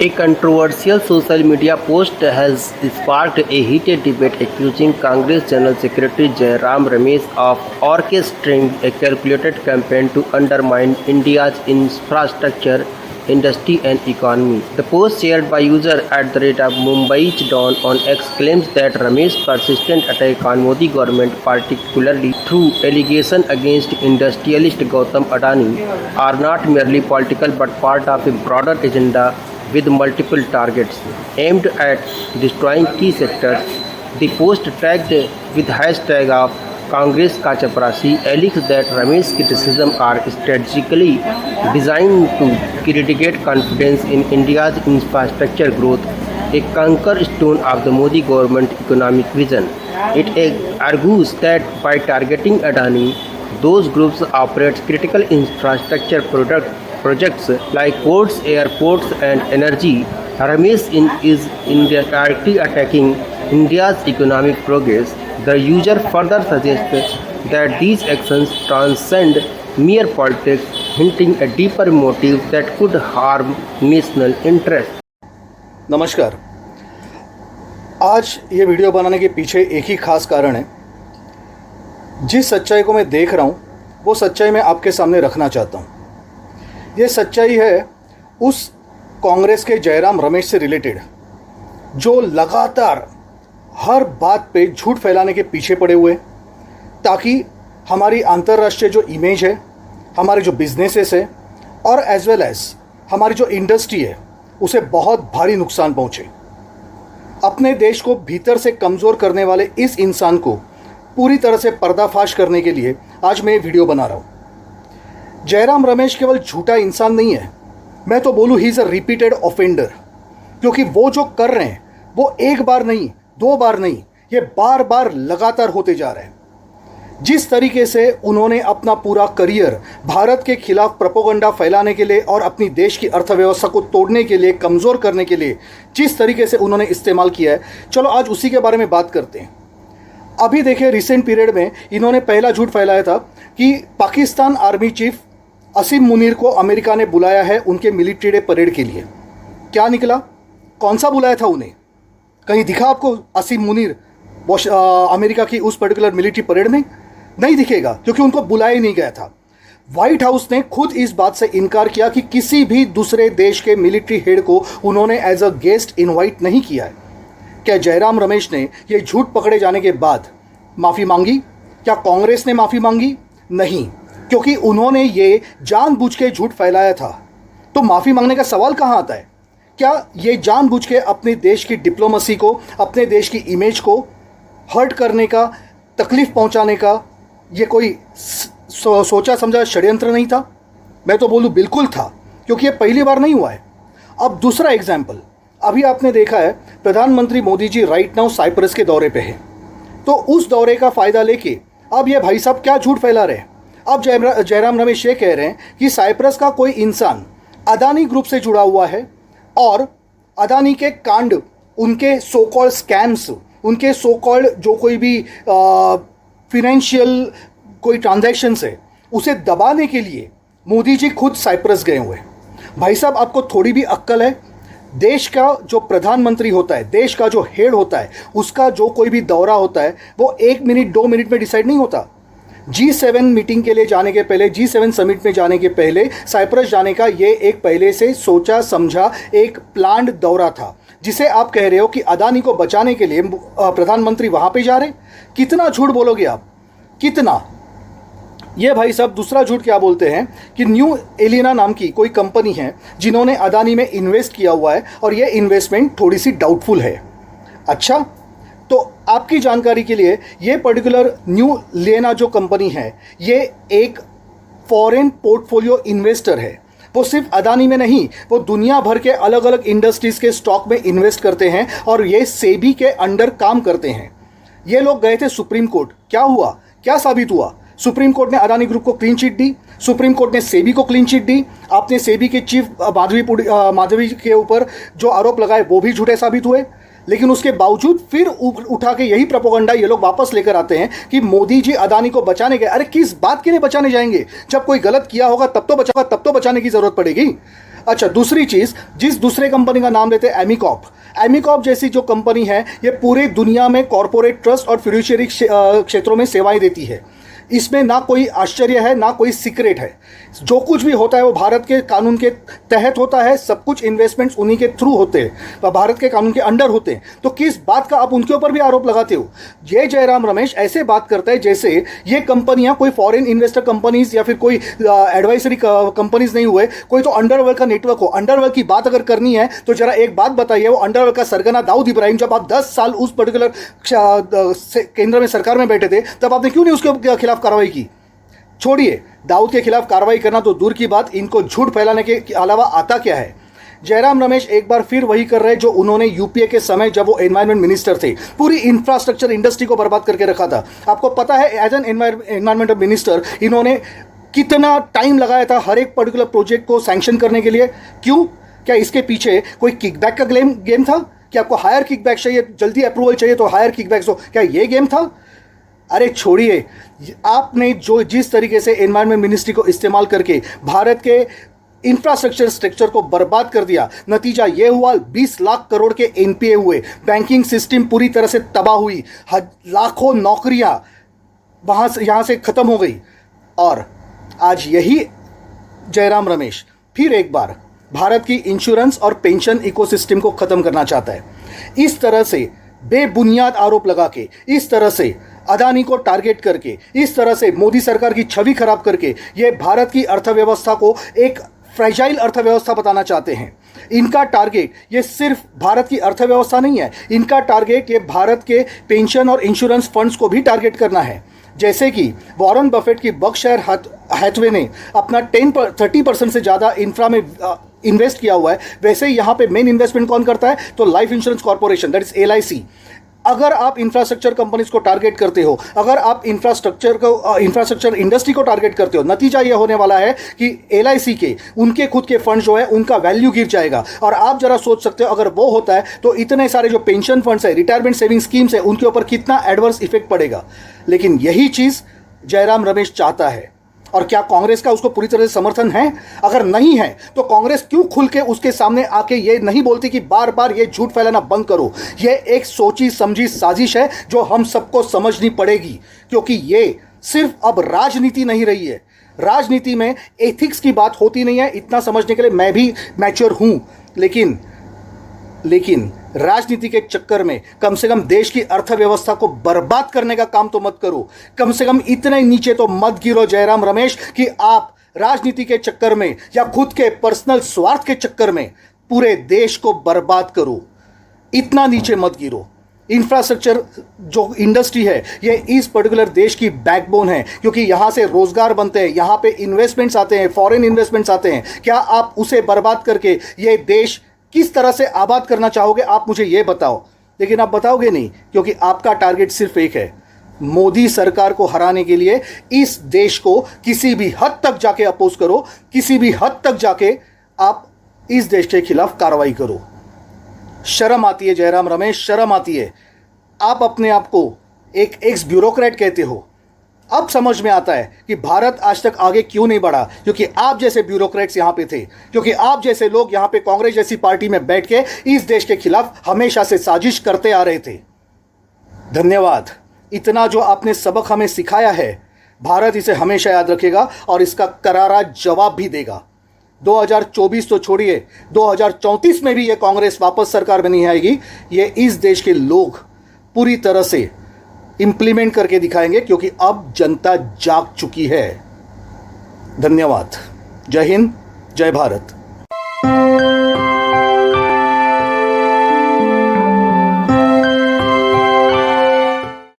A controversial social media post has sparked a heated debate accusing Congress General Secretary Jairam Ramesh of orchestrating a calculated campaign to undermine India's infrastructure, industry and economy. The post shared by user @Mumbai Dawn on X claims that Ramesh's persistent attack on Modi government, particularly through allegations against industrialist Gautam Adani, are not merely political but part of a broader agenda with multiple targets aimed at destroying key sectors. The post tagged with hashtag of Congress का चपरासी alleged that Ramesh's criticisms are strategically designed to eradicate confidence in India's infrastructure growth, a cornerstone of the Modi government economic vision. It argues that by targeting Adani, those groups operate critical infrastructure projects like ports, airports and energy. Ramesh is indirectly attacking India's economic progress. The user further suggests that these actions transcend mere politics, hinting at deeper motives that could harm national interest. नमस्कार। आज ये video बनाने के पीछे एक ही खास कारण है। जिस सच्चाई को मैं देख रहा हूँ वो सच्चाई मैं आपके सामने रखना चाहता हूँ। ये सच्चाई है उस कांग्रेस के जयराम रमेश से रिलेटेड जो लगातार हर बात पे झूठ फैलाने के पीछे पड़े हुए ताकि हमारी अंतर्राष्ट्रीय जो इमेज है, हमारे जो बिजनेसेस है और एज वेल एज हमारी जो इंडस्ट्री है उसे बहुत भारी नुकसान पहुंचे। अपने देश को भीतर से कमज़ोर करने वाले इस इंसान को पूरी तरह से पर्दाफाश करने के लिए आज मैं ये वीडियो बना रहा हूँ। जयराम रमेश केवल झूठा इंसान नहीं है, मैं तो बोलूँ he is a repeated offender, क्योंकि वो जो कर रहे हैं वो एक बार नहीं, दो बार नहीं, ये बार बार लगातार होते जा रहे हैं। जिस तरीके से उन्होंने अपना पूरा करियर भारत के खिलाफ प्रोपेगेंडा फैलाने के लिए और अपनी देश की अर्थव्यवस्था को तोड़ने के लिए, कमज़ोर करने के लिए जिस तरीके से उन्होंने इस्तेमाल किया है, चलो आज उसी के बारे में बात करते हैं। अभी देखिए रिसेंट पीरियड में इन्होंने पहला झूठ फैलाया था कि पाकिस्तान आर्मी चीफ असीम मुनीर को अमेरिका ने बुलाया है उनके मिलिट्री डे परेड के लिए। क्या निकला? कौन सा बुलाया था उन्हें? कहीं दिखा आपको असीम मुनीर अमेरिका की उस पर्टिकुलर मिलिट्री परेड में? नहीं दिखेगा, क्योंकि उनको बुलाया ही नहीं गया था। व्हाइट हाउस ने खुद इस बात से इनकार किया कि किसी भी दूसरे देश के मिलिट्री हेड को उन्होंने एज अ गेस्ट इनवाइट नहीं किया है। क्या जयराम रमेश ने ये झूठ पकड़े जाने के बाद माफ़ी मांगी? क्या कांग्रेस ने माफ़ी मांगी? नहीं, क्योंकि उन्होंने ये जानबूझ के झूठ फैलाया था। तो माफ़ी मांगने का सवाल कहाँ आता है? क्या ये जानबूझ के अपने देश की डिप्लोमेसी को, अपने देश की इमेज को हर्ट करने का, तकलीफ पहुंचाने का ये कोई सोचा समझा षड्यंत्र नहीं था? मैं तो बोलूँ बिल्कुल था, क्योंकि ये पहली बार नहीं हुआ है। अब दूसरा एग्जाम्पल, अभी आपने देखा है प्रधानमंत्री Modi ji right now Cyprus के दौरे पे हैं, तो उस दौरे का फ़ायदा लेके अब ये भाई साहब क्या झूठ फैला रहे हैं। अब जयराम रमेश ये कह रहे हैं कि साइप्रस का कोई इंसान अदानी ग्रुप से जुड़ा हुआ है और अदानी के कांड, उनके सो कॉल्ड स्कैम्स, उनके सो कॉल्ड जो कोई भी फिनेंशियल कोई ट्रांजैक्शंस है उसे दबाने के लिए मोदी जी खुद साइप्रस गए हुए हैं। भाई साहब, आपको थोड़ी भी अक्ल है? देश का जो प्रधानमंत्री होता है, देश का जो हेड होता है, उसका जो कोई भी दौरा होता है वो 1 मिनट 2 मिनट में डिसाइड नहीं होता। G7 मीटिंग के लिए जाने के पहले, G7 समिट में जाने के पहले साइप्रस जाने का ये एक पहले से सोचा समझा एक प्लान्ड दौरा था, जिसे आप कह रहे हो कि अदानी को बचाने के लिए प्रधानमंत्री वहाँ पे जा रहे। कितना झूठ बोलोगे आप, कितना? ये भाई साहब दूसरा झूठ क्या बोलते हैं कि न्यू एलिना नाम की कोई कंपनी है जिन्होंने अदानी में इन्वेस्ट किया हुआ है और ये इन्वेस्टमेंट थोड़ी सी डाउटफुल है। अच्छा, तो आपकी जानकारी के लिए ये पर्टिकुलर न्यू लेना जो कंपनी है ये एक फॉरेन पोर्टफोलियो इन्वेस्टर है। वो सिर्फ अदानी में नहीं, वो दुनिया भर के अलग अलग इंडस्ट्रीज़ के स्टॉक में इन्वेस्ट करते हैं और ये सेबी के अंडर काम करते हैं। ये लोग गए थे सुप्रीम कोर्ट। क्या हुआ? क्या साबित हुआ? सुप्रीम कोर्ट ने अदानी ग्रुप को क्लीन चिट दी, सुप्रीम कोर्ट ने सेबी को क्लीन चिट दी। आपने सेबी के चीफ माधवी के ऊपर जो आरोप लगाए वो भी झूठे साबित हुए। लेकिन उसके बावजूद फिर उठा के यही प्रोपेगेंडा ये लोग वापस लेकर आते हैं कि मोदी जी अदानी को बचाने गए। अरे किस बात के लिए बचाने जाएंगे? जब कोई गलत किया होगा तब तो बचाने की जरूरत पड़ेगी। अच्छा, दूसरी चीज़, जिस दूसरे कंपनी का नाम लेते हैं एमिकॉप, एमिकॉप जैसी जो कंपनी है ये पूरे दुनिया में कॉरपोरेट ट्रस्ट और फिड्यूशियरी क्षेत्रों में सेवाएं देती है। इसमें ना कोई आश्चर्य है ना कोई सीक्रेट है। जो कुछ भी होता है वो भारत के कानून के तहत होता है। सब कुछ इन्वेस्टमेंट्स उन्हीं के थ्रू होते हैं, भारत के कानून के अंडर होते हैं। तो किस बात का आप उनके ऊपर भी आरोप लगाते हो? ये जयराम रमेश ऐसे बात करता है जैसे ये कंपनियां कोई फॉरेन इन्वेस्टर कंपनीज या फिर कोई एडवाइजरी कंपनीज नहीं हुए, कोई तो अंडरवर्ल्ड का नेटवर्क हो। अंडरवर्ल्ड की बात अगर करनी है तो जरा एक बात बताइए, वो अंडरवर्ल्ड का सरगना दाऊद इब्राहिम, जब आप 10 साल उस पर्टिकुलर केंद्र में सरकार में बैठे थे, तब आपने क्यों नहीं उसके खिलाफ कार्रवाई की? छोड़िए, दाऊद के खिलाफ कार्रवाई करना तो दूर की बात, इनको झूठ फैलाने के अलावा आता क्या है? जयराम रमेश एक बार फिर वही कर रहे हैं जो उन्होंने यूपीए के समय जब वो एनवायरमेंट मिनिस्टर थे, पूरी इंफ्रास्ट्रक्चर इंडस्ट्री को बर्बाद करके रखा था। आपको पता है एज एन एनवायरमेंटल मिनिस्टर इन्होंने कितना टाइम लगाया था हर एक पर्टिकुलर प्रोजेक्ट को सैंक्शन करने के लिए? क्यों? क्या इसके पीछे कोई किकबैक का गेम था? कि आपको हायर किकबैक चाहिए, जल्दी अप्रूवल चाहिए तो हायर किकबैक्स हो, क्या ये गेम था? अरे छोड़िए, आपने जो जिस तरीके से एनवायरमेंट मिनिस्ट्री को इस्तेमाल करके भारत के इंफ्रास्ट्रक्चर स्ट्रक्चर को बर्बाद कर दिया, नतीजा ये हुआ 20 लाख करोड़ के एनपीए हुए, बैंकिंग सिस्टम पूरी तरह से तबाह हुई, लाखों नौकरियां वहां से यहां से खत्म हो गई। और आज यही जयराम रमेश फिर एक बार भारत की इंश्योरेंस और पेंशन इकोसिस्टम को खत्म करना चाहता है। इस तरह से बेबुनियाद आरोप लगा के, इस तरह से अदानी को टारगेट करके, इस तरह से मोदी सरकार की छवि खराब करके ये भारत की अर्थव्यवस्था को एक फ्रेजाइल अर्थव्यवस्था बताना चाहते हैं। इनका टारगेट ये सिर्फ भारत की अर्थव्यवस्था नहीं है, इनका टारगेट ये भारत के पेंशन और इंश्योरेंस फंड्स को भी टारगेट करना है। जैसे कि वॉरेन बफेट की बर्कशायर हैथवे ने अपना 30% से ज़्यादा इंफ्रा में इन्वेस्ट किया हुआ है, वैसे यहाँ पे मेन इन्वेस्टमेंट कौन करता है? तो life insurance corporation, that is LIC। अगर आप इंफ्रास्ट्रक्चर कंपनीज को टारगेट करते हो, अगर आप इंफ्रास्ट्रक्चर इंडस्ट्री को टारगेट करते हो, नतीजा यह होने वाला है कि LIC के उनके खुद के फंड जो है उनका वैल्यू गिर जाएगा। और आप जरा सोच सकते हो अगर वो होता है तो इतने सारे जो पेंशन फंड्स है, रिटायरमेंट सेविंग स्कीम्स है, उनके ऊपर कितना एडवर्स इफेक्ट पड़ेगा। लेकिन यही चीज जयराम रमेश चाहता है। और क्या कांग्रेस का उसको पूरी तरह से समर्थन है? अगर नहीं है तो कांग्रेस क्यों खुल के उसके सामने आके ये नहीं बोलती कि बार बार ये झूठ फैलाना बंद करो? ये एक सोची समझी साजिश है जो हम सबको समझनी पड़ेगी, क्योंकि ये सिर्फ अब राजनीति नहीं रही है। राजनीति में एथिक्स की बात होती नहीं है, इतना समझने के लिए मैं भी मैच्योर हूं। लेकिन राजनीति के चक्कर में कम से कम देश की अर्थव्यवस्था को बर्बाद करने का काम तो मत करो। कम से कम इतने नीचे तो मत गिरो जयराम रमेश कि आप राजनीति के चक्कर में या खुद के पर्सनल स्वार्थ के चक्कर में पूरे देश को बर्बाद करो। इतना नीचे मत गिरो। इंफ्रास्ट्रक्चर जो इंडस्ट्री है ये इस पर्टिकुलर देश की बैकबोन है, क्योंकि यहाँ से रोजगार बनते हैं, यहाँ पे इन्वेस्टमेंट्स आते हैं, फॉरेन इन्वेस्टमेंट्स आते हैं। क्या आप उसे बर्बाद करके ये देश किस तरह से आबाद करना चाहोगे? आप मुझे ये बताओ। लेकिन आप बताओगे नहीं, क्योंकि आपका टारगेट सिर्फ एक है, मोदी सरकार को हराने के लिए इस देश को किसी भी हद तक जाके अपोज करो, किसी भी हद तक जाके आप इस देश के खिलाफ कार्रवाई करो। शर्म आती है जयराम रमेश, शर्म आती है। आप अपने आप को एक एक्स ब्यूरोक्रेट कहते हो। अब समझ में आता है कि भारत आज तक आगे क्यों नहीं बढ़ा, क्योंकि आप जैसे ब्यूरोक्रेट्स यहाँ पे थे, क्योंकि आप जैसे लोग यहाँ पे कांग्रेस जैसी पार्टी में बैठ के इस देश के खिलाफ हमेशा से साजिश करते आ रहे थे। धन्यवाद। इतना जो आपने सबक हमें सिखाया है, भारत इसे हमेशा याद रखेगा और इसका करारा जवाब भी देगा। 2024 तो छोड़िए, 2034 में भी ये कांग्रेस वापस सरकार में नहीं आएगी। ये इस देश के लोग पूरी तरह से इंप्लीमेंट करके दिखाएंगे, क्योंकि अब जनता जाग चुकी है। धन्यवाद। जय हिंद, जय भारत।